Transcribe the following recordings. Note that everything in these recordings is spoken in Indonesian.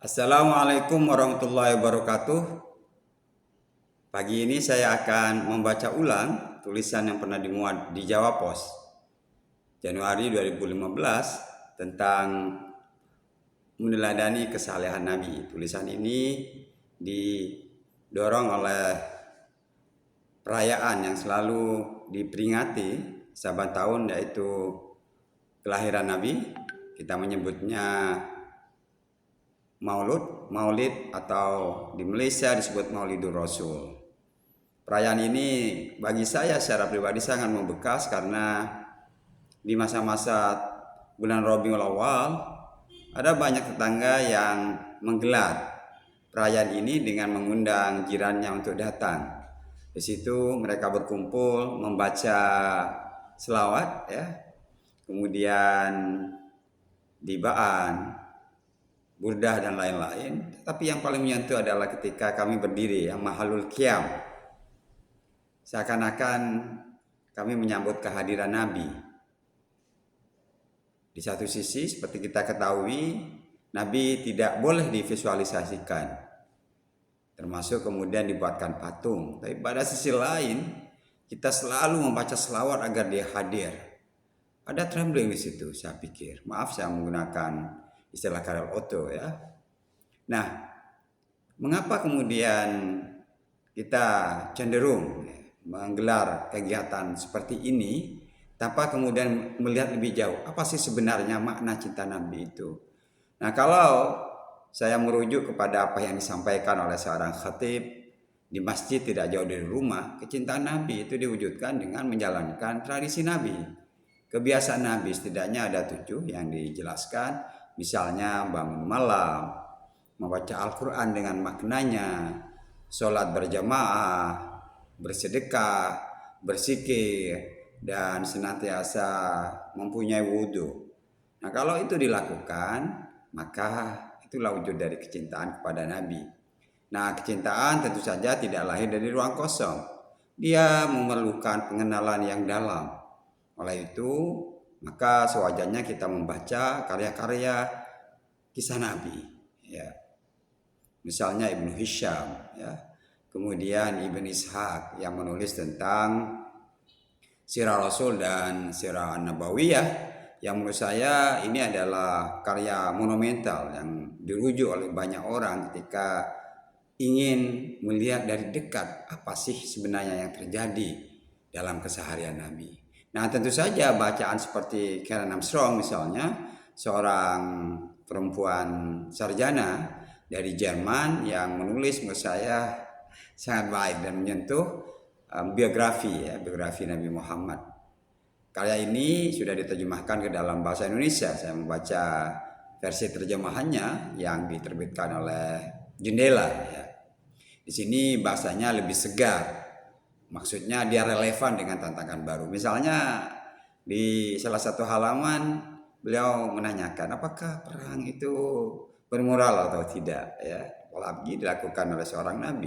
Assalamualaikum warahmatullahi wabarakatuh. Pagi ini saya akan membaca ulang tulisan yang pernah dimuat di Jawa Pos Januari 2015 tentang meneladani kesalehan Nabi. Tulisan ini didorong oleh perayaan yang selalu diperingati saban tahun, yaitu kelahiran Nabi. Kita menyebutnya Maulid atau di Malaysia disebut Maulidur Rasul. Perayaan ini bagi saya secara pribadi sangat membekas karena di masa-masa bulan Rabiul Awal ada banyak tetangga yang menggelar perayaan ini dengan mengundang jirannya untuk datang. Di situ mereka berkumpul membaca selawat, kemudian dibaan, burdah dan lain-lain. Tapi yang paling menyentuh adalah ketika kami berdiri yang mahalul qiyam. Seakan-akan kami menyambut kehadiran Nabi. Di satu sisi seperti kita ketahui, Nabi tidak boleh divisualisasikan, termasuk kemudian dibuatkan patung. Tapi pada sisi lain, kita selalu membaca selawat agar dia hadir. Ada trembling di situ, saya pikir. Maaf saya menggunakan istilah Karel Otto ya. Nah, mengapa kemudian kita cenderung menggelar kegiatan seperti ini tanpa kemudian melihat lebih jauh apa sih sebenarnya makna cinta Nabi itu? Nah, kalau saya merujuk kepada apa yang disampaikan oleh seorang khatib di masjid tidak jauh dari rumah, kecintaan Nabi itu diwujudkan dengan menjalankan tradisi Nabi. Kebiasaan Nabi setidaknya ada 7 yang dijelaskan. Misalnya bangun malam, membaca Al-Quran dengan maknanya, sholat berjamaah, bersedekah, berzikir, dan senantiasa mempunyai wudhu. Nah, kalau itu dilakukan, maka itulah wujud dari kecintaan kepada Nabi. Nah, kecintaan tentu saja tidak lahir dari ruang kosong. Dia memerlukan pengenalan yang dalam. Oleh itu, maka sewajarnya kita membaca karya-karya kisah Nabi, ya. Misalnya Ibnu Hisham, ya. Kemudian Ibn Ishaq yang menulis tentang Sirah Rasul dan Sirah An-Nabawiyah, yang menurut saya ini adalah karya monumental yang dirujuk oleh banyak orang ketika ingin melihat dari dekat apa sih sebenarnya yang terjadi dalam keseharian Nabi. Nah, tentu saja bacaan seperti Karen Armstrong misalnya, seorang perempuan sarjana dari Jerman yang menulis menurut saya sangat baik dan menyentuh biografi Nabi Muhammad. Karya ini sudah diterjemahkan ke dalam bahasa Indonesia. Saya membaca versi terjemahannya yang diterbitkan oleh Jendela. Ya. Di sini bahasanya lebih segar. Maksudnya dia relevan dengan tantangan baru. Misalnya di salah satu halaman beliau menanyakan apakah perang itu bermoral atau tidak, ya, apalagi dilakukan oleh seorang nabi.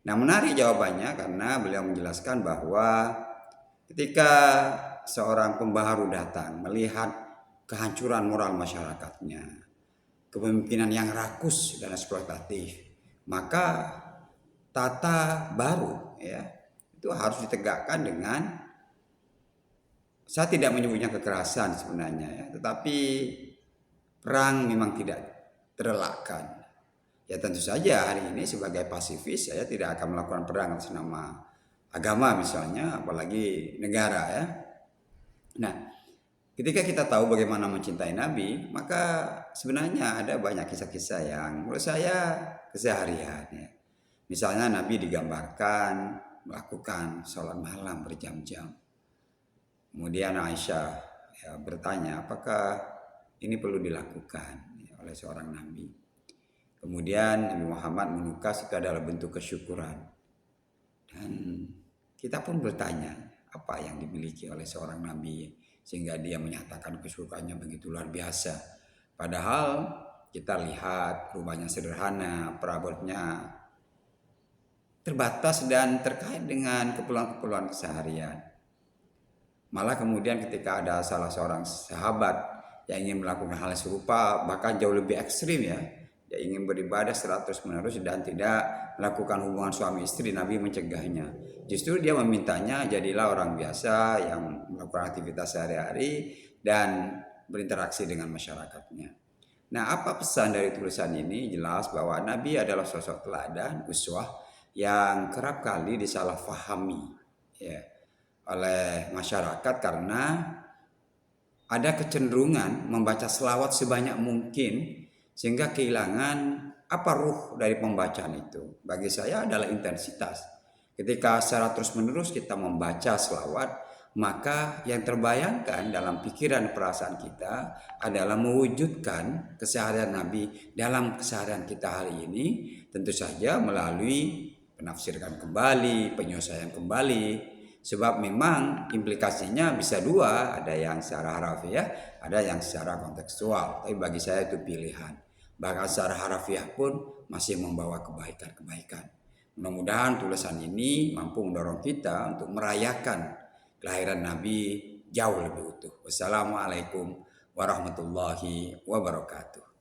Nah, menarik jawabannya karena beliau menjelaskan bahwa ketika seorang pembaharu datang melihat kehancuran moral masyarakatnya, kepemimpinan yang rakus dan eksploitatif, maka tata baru, ya, itu harus ditegakkan dengan, saya tidak menyebutnya kekerasan sebenarnya, ya, tetapi perang memang tidak terelakkan. Ya, tentu saja hari ini sebagai pasifis saya tidak akan melakukan perang atas nama agama misalnya, apalagi negara, ya. Nah, ketika kita tahu bagaimana mencintai Nabi, maka sebenarnya ada banyak kisah-kisah yang menurut saya keseharian, ya. Misalnya Nabi digambarkan melakukan sholat malam berjam-jam. Kemudian Aisyah bertanya apakah ini perlu dilakukan oleh seorang Nabi. Kemudian Nabi Muhammad menukas itu adalah bentuk kesyukuran. Dan kita pun bertanya apa yang dimiliki oleh seorang Nabi sehingga dia menyatakan kesyukurannya begitu luar biasa. Padahal kita lihat rumahnya sederhana, perabotnya terbatas dan terkait dengan keperluan keseharian. Malah kemudian ketika ada salah seorang sahabat yang ingin melakukan hal serupa, bahkan jauh lebih ekstrim, ya, Dia ingin beribadah terus menerus dan tidak melakukan hubungan suami istri. Nabi mencegahnya. Justru dia memintanya jadilah orang biasa yang melakukan aktivitas sehari-hari dan berinteraksi dengan masyarakatnya. Nah, apa pesan dari tulisan ini? Jelas bahwa Nabi adalah sosok teladan, uswah yang kerap kali disalahfahami ya, oleh masyarakat karena ada kecenderungan membaca selawat sebanyak mungkin sehingga kehilangan apa ruh dari pembacaan itu. Bagi saya adalah intensitas. Ketika secara terus-menerus kita membaca selawat, maka yang terbayangkan dalam pikiran perasaan kita adalah mewujudkan keseharian Nabi dalam keseharian kita hari ini, tentu saja melalui penafsirkan kembali, penyelesaian kembali. Sebab memang implikasinya bisa dua, ada yang secara harafiah, ada yang secara kontekstual. Tapi bagi saya itu pilihan. Bahkan secara harafiah pun masih membawa kebaikan-kebaikan. Mudah-mudahan tulisan ini mampu mendorong kita untuk merayakan kelahiran Nabi jauh lebih utuh. Wassalamualaikum warahmatullahi wabarakatuh.